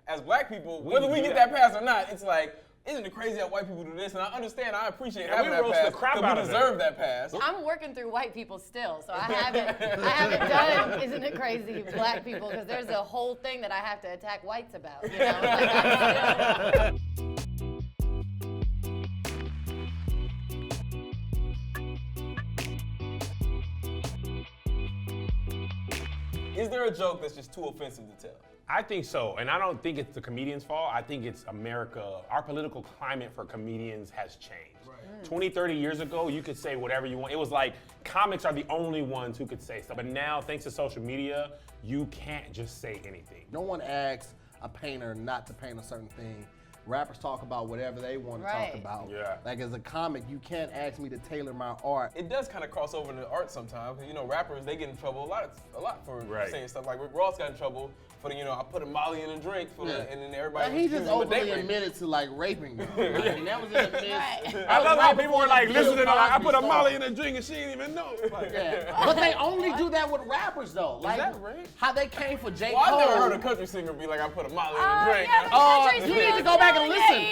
as black people, whether we get that pass or not, it's like, isn't it crazy how white people do this? And I understand, I appreciate having that pass because we deserve that pass. I'm working through white people still, so I haven't done Isn't It Crazy black people, because there's a whole thing that I have to attack whites about, you know? Is there a joke that's just too offensive to tell? I think so, and I don't think it's the comedian's fault. I think it's America. Our political climate for comedians has changed. Right. 20, 30 years ago, you could say whatever you want. It was like comics are the only ones who could say stuff. But now, thanks to social media, you can't just say anything. No one asks a painter not to paint a certain thing. Rappers talk about whatever they want to talk about. Yeah. Like as a comic, you can't ask me to tailor my art. It does kind of cross over into art sometimes. You know, rappers, they get in trouble a lot for saying stuff. Like Rick Ross got in trouble for the, you know, I put a Molly in a drink for the, and then everybody. He just openly admitted to like raping them. Like, that was in the midst. I love how people were like listening to like, I put a Molly in a drink and she didn't even know. Like, But they only do that with rappers though. Like, is that right? How they came for J. Cole. I've never heard a country singer be like, I put a Molly in a drink. You need to go back and listen.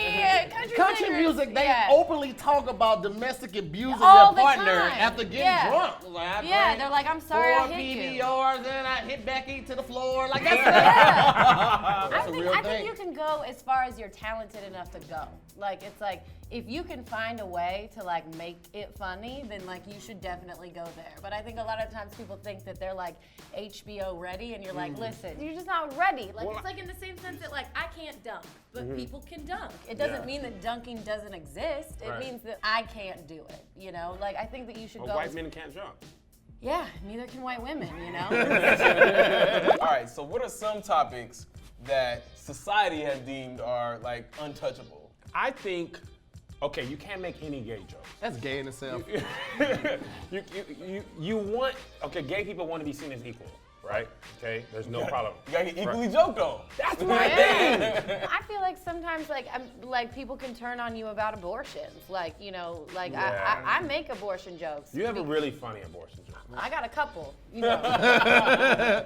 Country singers, music, they openly talk about domestic abusing all their the partner time. after getting drunk. Like, they're like, I'm sorry I hit you. 4 PBRs, then I hit Becky to the floor. Like that's I think you can go as far as you're talented enough to go. Like, it's like, if you can find a way to like make it funny, then like you should definitely go there. But I think a lot of times people think that they're like HBO ready, and you're like, listen, you're just not ready. Like, it's like in the same sense that like I can't dunk, but people can dunk. It doesn't mean that dunking doesn't exist. It means that I can't do it. You know, like I think that you should go. White men can't jump. Yeah, neither can white women. You know. All right. So, what are some topics that society has deemed are like untouchable? I think. Okay, you can't make any gay jokes. That's gay in itself. you want, okay, gay people want to be seen as equal, right? Okay, there's no problem. You gotta get equally joked on. That's my thing. I feel like sometimes like people can turn on you about abortions. Like, you know, like I make abortion jokes. You have a really funny abortion joke. I got a couple. You know. I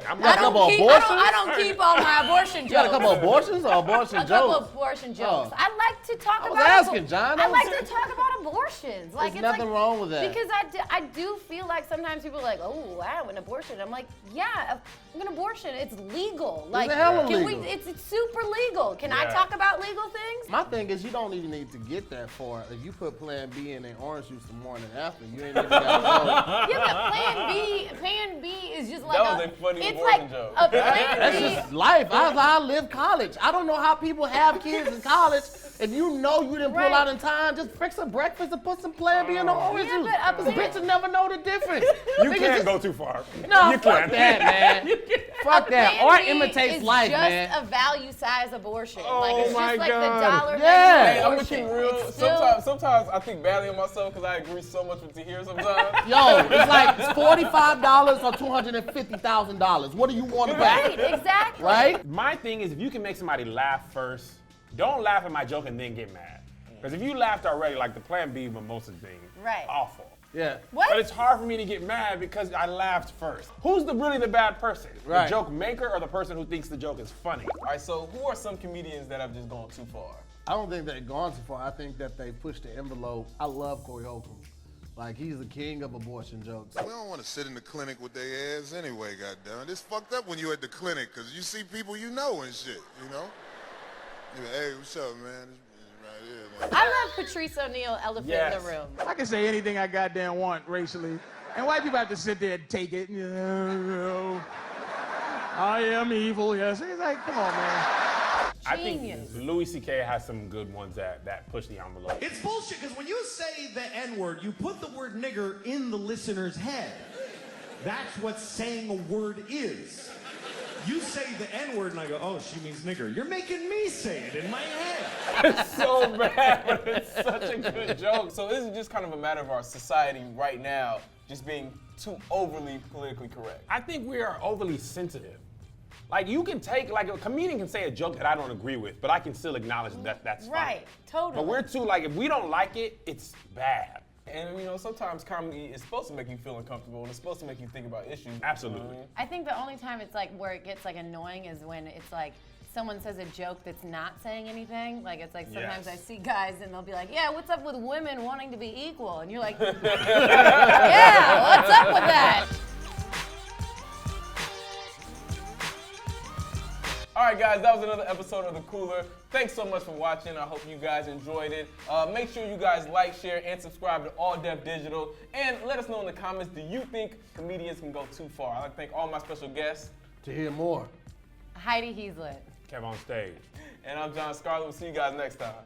don't keep all my abortion jokes. You got a couple abortions or abortion jokes? A couple abortion jokes. I like to talk about. I was asking, John. I like to talk about abortions. Like, there's nothing wrong with that. Because I do feel like sometimes people are like, oh wow, an abortion. I'm like, yeah, an abortion. It's legal. Like, it's super legal. Can I talk about legal things? My thing is, you don't even need to get that far. If you put Plan B in orange juice the morning after, you ain't even got to go. Yeah, but Plan B is just like that was a funny abortion joke. A Plan That's B. just life. I live college. I don't know how people have kids in college. If you know you didn't pull out in time, just fix some breakfast and put some Plan B in the orange juice. This bitch will never know the difference. You can't go too far. No, you fuck that, man. Fuck that. Art imitates life, man. man. It's just a value size abortion. Oh, like, it's my just like God. the dollar Yeah. Hey, I'm gonna abortion. keep real. Sometimes I think badly of myself because I agree so much with Tahir sometimes. Yo, it's like $45 or $250,000. What do you want to pay? Right, exactly. Right? My thing is, if you can make somebody laugh first, don't laugh at my joke and then get mad. Because if you laughed already, like the Plan B mimosa thing, awful. Yeah. What? But it's hard for me to get mad because I laughed first. Who's really the bad person? Right. The joke maker or the person who thinks the joke is funny? All right, so who are some comedians that have just gone too far? I don't think they've gone too far. I think that they pushed the envelope. I love Corey Holcomb. Like, he's the king of abortion jokes. We don't want to sit in the clinic with their ass anyway, goddamn. It's fucked up when you at the clinic because you see people you know and shit, you know? You're like, hey, what's up, man? I love Patrice O'Neal, Elephant in the Room. I can say anything I goddamn want racially, and white people have to sit there and take it. I am evil, yes. It's like, come on, man. I think Louis C.K. has some good ones that push the envelope. It's bullshit, because when you say the N-word, you put the word nigger in the listener's head. That's what saying a word is. You say the N-word and I go, oh, she means nigger. You're making me say it in my head. It's so bad, but it's such a good joke. So this is just kind of a matter of our society right now just being too overly politically correct. I think we are overly sensitive. Like, you can take, like, a comedian can say a joke that I don't agree with, but I can still acknowledge that that's funny. Right, totally. But we're too, like, if we don't like it, it's bad. And, you know, sometimes comedy is supposed to make you feel uncomfortable and it's supposed to make you think about issues. Absolutely. I think the only time it's like where it gets like annoying is when it's like someone says a joke that's not saying anything. Like, it's like sometimes I see guys and they'll be like, yeah, what's up with women wanting to be equal? And you're like, yeah, what's up with that? All right, guys, that was another episode of The Cooler. Thanks so much for watching. I hope you guys enjoyed it. Make sure you guys like, share, and subscribe to All Def Digital. And let us know in the comments, do you think comedians can go too far? I'd like to thank all my special guests. Tahir Moore. Heidi Heaslet. Kevonstage. And I'm Jon Scarlett. We'll see you guys next time.